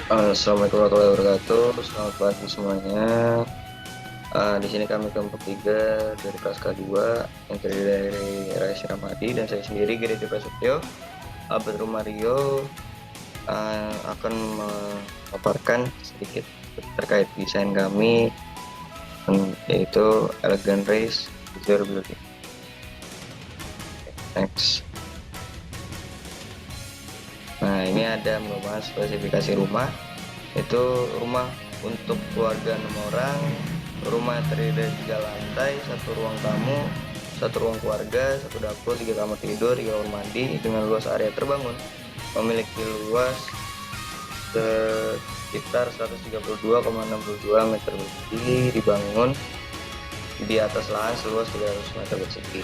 Assalamualaikum warahmatullahi wabarakatuh. Selamat pagi semuanya. Di sini kami kelompok 3 dari kelas K2 yang terdiri dari Raisa Ramadi dan saya sendiri Giri Prasetyo. Badru Mario akan memaparkan sedikit terkait desain kami, yaitu Elegant Race Zero Building. Next. Nah, ini ada merupakan spesifikasi rumah. Itu rumah untuk keluarga 6 orang. Rumah terdiri dari 3 lantai, 1 ruang tamu, 1 ruang keluarga, 1 dapur, 3 kamar tidur, 3 kamar mandi dengan luas area terbangun memiliki luas sekitar 132,62 meter persegi, dibangun di atas lahan seluas 300 meter persegi.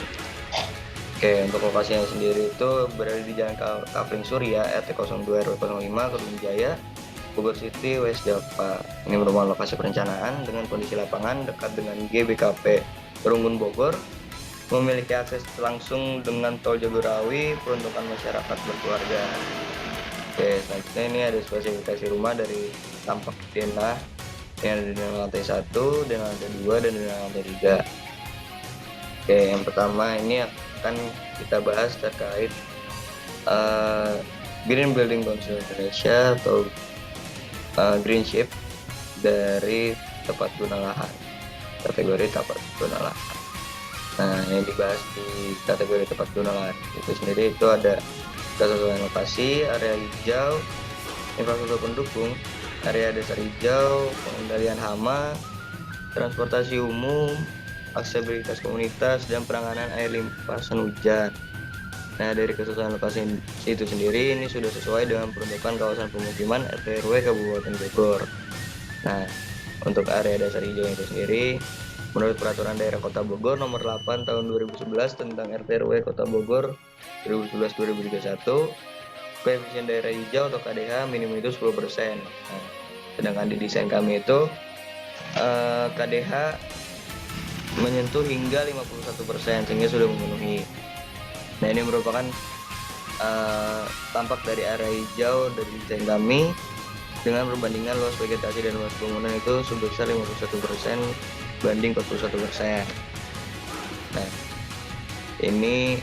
Oke, untuk lokasinya sendiri itu berada di Jalan Kavling Surya, RT 02 RW 05, Kedung Jaya, Bogor City, West Java. Ini merupakan lokasi perencanaan dengan kondisi lapangan dekat dengan GBKP Perunggun Bogor, memiliki akses langsung dengan tol Jagorawi, peruntukan masyarakat berkeluarga. Oke, selanjutnya ini ada spesifikasi rumah dari tampak denah. Ini ada di lantai 1, di lantai 2, dan di lantai 3. Oke, yang pertama ini akan kita bahas terkait Green Building Council Indonesia atau Green Shift dari tepat guna lahan, kategori tepat guna lahan. Nah, yang dibahas di kategori tepat guna lahan itu sendiri itu ada kesesuaian lokasi, area hijau, infrastruktur pendukung, area dasar hijau, pengendalian hama, transportasi umum, aksesibilitas komunitas, dan penanganan air limpasan hujan. Nah, dari kesesuaian lokasi itu sendiri ini sudah sesuai dengan peruntukan kawasan pemukiman RT RW Kabupaten Bogor. Nah, untuk area dasar hijau itu sendiri, menurut Peraturan Daerah Kota Bogor Nomor 8 Tahun 2011 tentang RT RW Kota Bogor 2011-2031, koefisien daerah hijau atau KDH minimum itu 10%. Nah, sedangkan di desain kami itu KDH menyentuh hingga 51% sehingga sudah memenuhi. Nah, ini merupakan tampak dari area hijau dari desain kami dengan perbandingan luas vegetasi dan luas bangunan itu sebesar 51% banding 41%. Nah, ini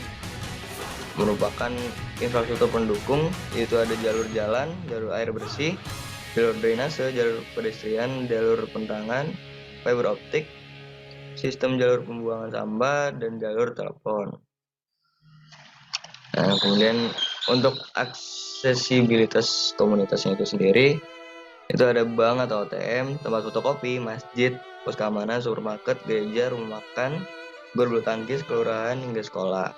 merupakan infrastruktur pendukung, yaitu ada jalur jalan, jalur air bersih, jalur drainase, jalur pedestrian, jalur penerangan, fiber optik, sistem jalur pembuangan sampah, dan jalur telepon. Nah, kemudian untuk aksesibilitas komunitasnya itu sendiri, itu ada bank atau ATM, tempat fotokopi, masjid, pos keamanan, supermarket, gereja, rumah makan, gor bulu tangkis, kelurahan, hingga sekolah.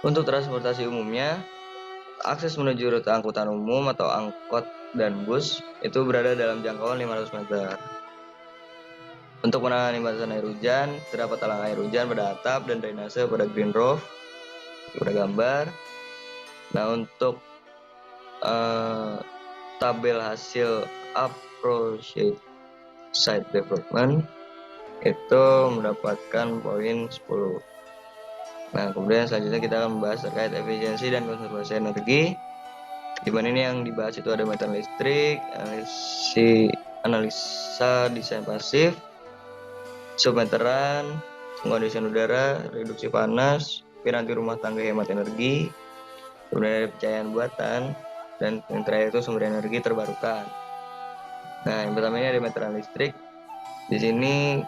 Untuk transportasi umumnya, akses menuju rute angkutan umum atau angkot dan bus itu berada dalam jangkauan 500 meter. Untuk penanganan limpasan air hujan, terdapat talang air hujan pada atap dan drainase pada green roof, pada gambar. Nah, untuk tabel hasil approach site development itu mendapatkan poin 10. Nah, kemudian selanjutnya kita akan membahas terkait efisiensi dan konservasi energi. Di mana ini yang dibahas itu ada meter listrik, analisa desain pasif, submeteran, pengondisian udara, reduksi panas, piranti rumah tangga hemat energi, kemudian ada pencahayaan buatan, dan yang terakhir itu sumber energi terbarukan. Nah, yang pertama ini ada meteran listrik. Di sini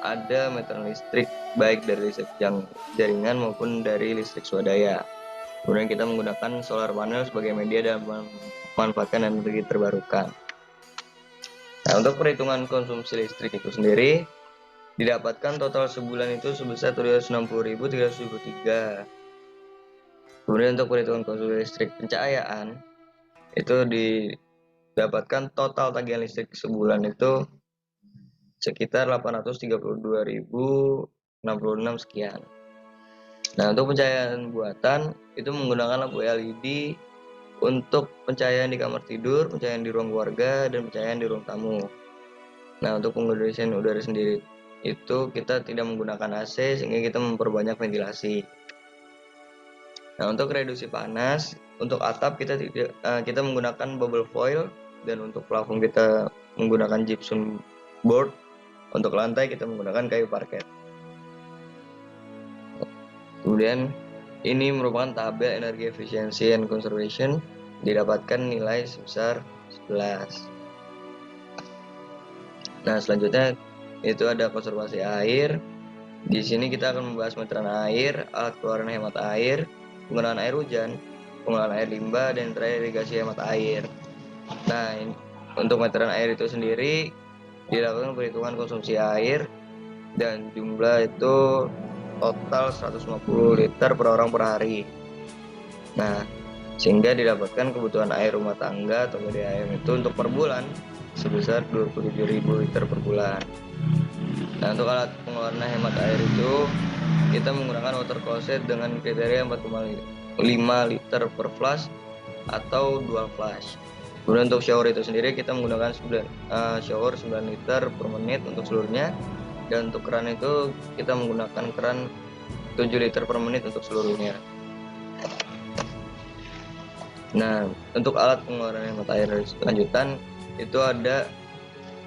ada meteran listrik baik dari listrik jaringan maupun dari listrik swadaya. Kemudian kita menggunakan solar panel sebagai media dalam memanfaatkan energi terbarukan. Nah, untuk perhitungan konsumsi listrik itu sendiri didapatkan total sebulan itu sebesar 360.373. Kemudian untuk perhitungan konsumsi listrik pencahayaan itu didapatkan total tagihan listrik sebulan itu sekitar 832.066 sekian. Nah, untuk pencahayaan buatan itu menggunakan lampu LED untuk pencahayaan di kamar tidur, pencahayaan di ruang keluarga, dan pencahayaan di ruang tamu. Nah, untuk pengondisian udara sendiri itu kita tidak menggunakan AC sehingga kita memperbanyak ventilasi. Nah, untuk reduksi panas, untuk atap kita menggunakan bubble foil, dan untuk plafon kita menggunakan gypsum board. Untuk lantai kita menggunakan kayu parket. Kemudian ini merupakan tabel energi efisiensi and conservation, didapatkan nilai sebesar 11. Nah, selanjutnya itu ada konservasi air. Di sini kita akan membahas meteran air, alat keluaran hemat air, penggunaan air hujan, penggunaan air limbah, dan terakhir irigasi hemat air. Nah, untuk meteran air itu sendiri dilakukan perhitungan konsumsi air, dan jumlah itu total 150 liter per orang per hari. Nah, sehingga didapatkan kebutuhan air rumah tangga atau GDAM itu untuk per bulan sebesar 27.000 liter per bulan. Nah, untuk alat pengeluaran hemat air itu kita menggunakan water closet dengan kriteria 4,5 liter per flush atau dual flush. Kemudian untuk shower itu sendiri kita menggunakan shower 9 liter per menit untuk seluruhnya, dan untuk keran itu kita menggunakan keran 7 liter per menit untuk seluruhnya. Nah, untuk alat pengeluaran hemat air lanjutan itu ada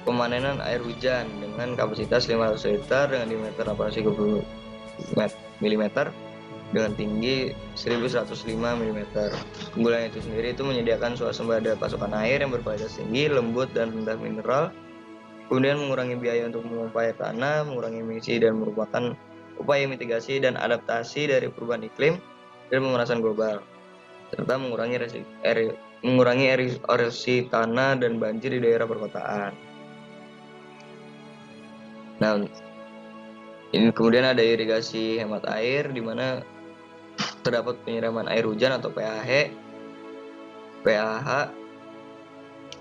pemanenan air hujan dengan kapasitas 500 liter dengan diameter 830 mm dengan tinggi 1105 mm. Keunggulan itu sendiri itu menyediakan swasembada pasokan air yang berkualitas tinggi, lembut, dan rendah mineral. Kemudian mengurangi biaya untuk memompa air tanah, mengurangi emisi, dan merupakan upaya mitigasi dan adaptasi dari perubahan iklim dan pemanasan global, serta mengurangi erosi tanah dan banjir di daerah perkotaan. Nah, ini kemudian ada irigasi hemat air, di mana terdapat penyiraman air hujan atau PAH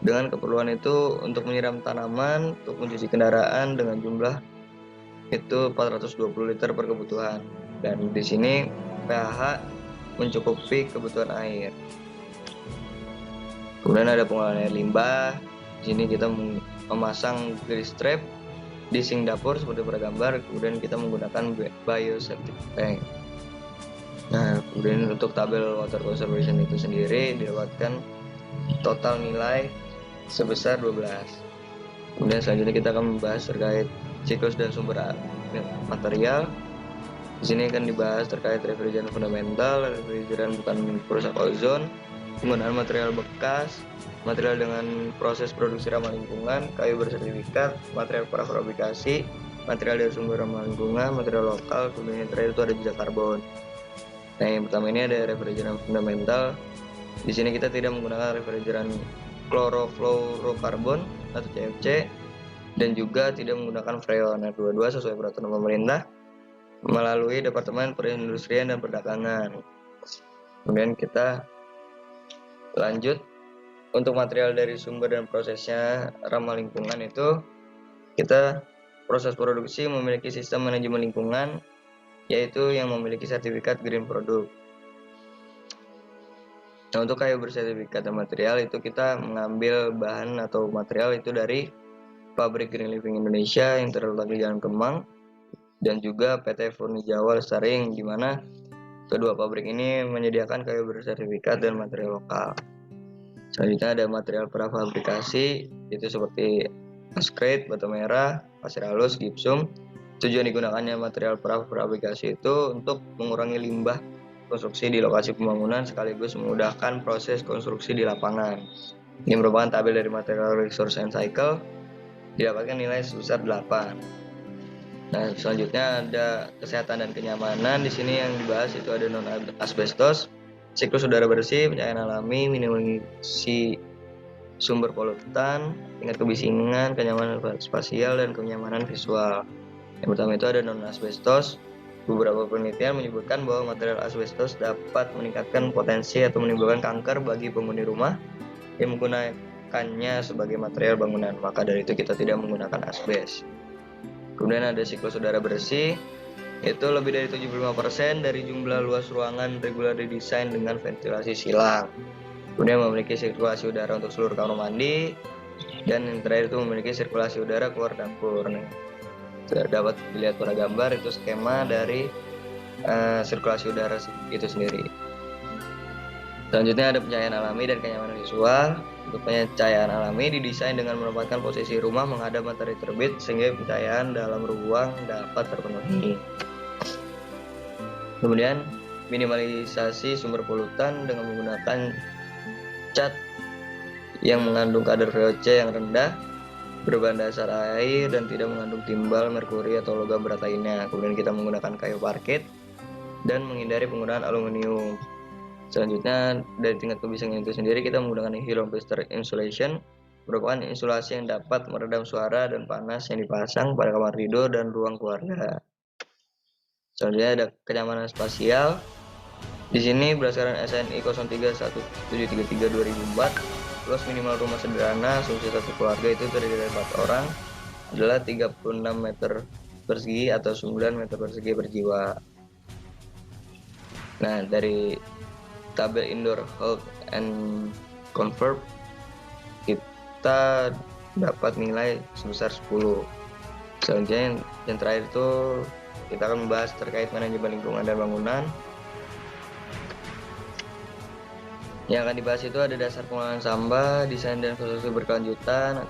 dengan keperluan itu untuk menyiram tanaman, untuk mencuci kendaraan dengan jumlah itu 420 liter per kebutuhan. Dan di sini PAH mencukupi kebutuhan air. Kemudian ada pengolahan air limbah. Di sini kita memasang grease trap di sink dapur seperti pada gambar. Kemudian kita menggunakan bioseptic tank. Nah, kemudian untuk tabel water conservation itu sendiri didapatkan total nilai sebesar 12. Kemudian selanjutnya kita akan membahas terkait siklus dan sumber material. Di sini akan dibahas terkait refrigeran fundamental, refrigeran bukan perusak ozon, penggunaan material bekas, material dengan proses produksi ramah lingkungan, kayu bersertifikat, material prafabrikasi, material dari sumber ramah lingkungan, material lokal, kemudian yang terakhir itu ada jejak karbon. Nah, yang pertama ini ada refrigeran fundamental. Di sini kita tidak menggunakan refrigeran klorofluorokarbon atau CFC, dan juga tidak menggunakan freon. Nah, dua-dua sesuai peraturan pemerintah melalui Departemen Perindustrian dan Perdagangan. Kemudian kita lanjut untuk material dari sumber dan prosesnya ramah lingkungan itu kita proses produksi memiliki sistem manajemen lingkungan, yaitu yang memiliki sertifikat Green Product. Nah, untuk kayu bersertifikat dan material itu kita mengambil bahan atau material itu dari pabrik Green Living Indonesia yang terletak di Jalan Kemang, dan juga PT Furni Jawa Lestari, di mana kedua pabrik ini menyediakan kayu bersertifikat dan material lokal. Selanjutnya ada material prafabrikasi, itu seperti askrate, batu merah, pasir halus, gipsum. Tujuan digunakannya material prafabrikasi itu untuk mengurangi limbah konstruksi di lokasi pembangunan sekaligus memudahkan proses konstruksi di lapangan. Ini merupakan tabel dari material resource and cycle, didapatkan nilai sebesar 8. Nah, selanjutnya ada kesehatan dan kenyamanan. Di sini yang dibahas itu ada non asbestos, siklus udara bersih, pencahayaan alami, minimalisasi sumber polutan, tingkat kebisingan, kenyamanan spasial, dan kenyamanan visual. Yang pertama itu ada non asbestos. Beberapa penelitian menyebutkan bahwa material asbestos dapat meningkatkan potensi atau menimbulkan kanker bagi penghuni rumah yang menggunakannya sebagai material bangunan. Maka dari itu kita tidak menggunakan asbes. Kemudian ada siklus udara bersih, itu lebih dari 75% dari jumlah luas ruangan reguler didesain dengan ventilasi silang. Kemudian memiliki sirkulasi udara untuk seluruh kamar mandi, dan yang terakhir itu memiliki sirkulasi udara keluar dapur. Nah, dapat dilihat pada gambar itu skema dari sirkulasi udara itu sendiri. Selanjutnya ada pencahayaan alami dan kenyamanan visual. Untuk pencahayaan alami didesain dengan menempatkan posisi rumah menghadap matahari terbit sehingga pencahayaan dalam ruang dapat terpenuhi. Kemudian minimalisasi sumber polutan dengan menggunakan cat yang mengandung kadar VOC yang rendah, berbahan dasar air dan tidak mengandung timbal, merkuri atau logam berat lainnya. Kemudian kita menggunakan kayu parket dan menghindari penggunaan aluminium. Selanjutnya dari tingkat kebisingan itu sendiri kita menggunakan Hilom Pester Insulation, merupakan insulasi yang dapat meredam suara dan panas yang dipasang pada kamar tidur dan ruang keluarga. Selanjutnya ada kenyamanan spasial. Di sini berdasarkan SNI 031733/2004, luas minimal rumah sederhana asumsi satu keluarga itu terdiri dari 4 orang adalah 36 meter persegi atau 9 meter persegi per jiwa. Nah, dari tabel indoor health and comfort kita dapat nilai sebesar 10. Selanjutnya yang terakhir itu kita akan membahas terkait manajemen lingkungan dan bangunan. Yang akan dibahas itu ada dasar pengelolaan sampah, desain dan konstruksi berkelanjutan,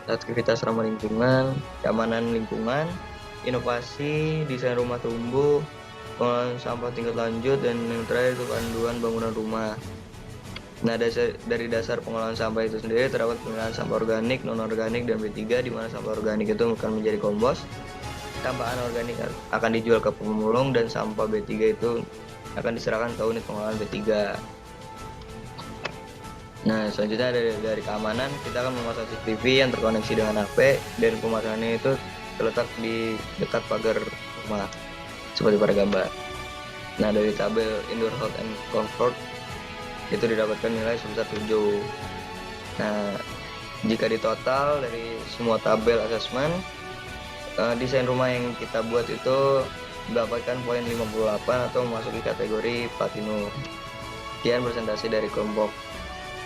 aktivitas ramah lingkungan, keamanan lingkungan, inovasi, desain rumah tumbuh, pengelolaan sampah tingkat lanjut, dan yang terakhir itu panduan bangunan rumah. Nah, dari dasar pengelolaan sampah itu sendiri terdapat pemilahan sampah organik, non-organik, dan B3, di mana sampah organik itu akan menjadi kompos, sampah anorganik akan dijual ke pemulung, dan sampah B3 itu akan diserahkan ke unit pengolahan B3. Nah, selanjutnya dari keamanan, kita akan memasang CCTV yang terkoneksi dengan HP dan pemasangannya itu terletak di dekat pagar rumah, seperti pada gambar. Nah, dari tabel indoor health and comfort itu didapatkan nilai sebesar 7. Nah, jika ditotal dari semua tabel assessment, desain rumah yang kita buat itu mendapatkan poin 58 atau memasuki kategori platinum. Sekian presentasi dari kelompok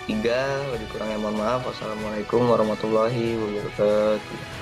3, lebih kurangnya mohon maaf. Wassalamualaikum warahmatullahi wabarakatuh.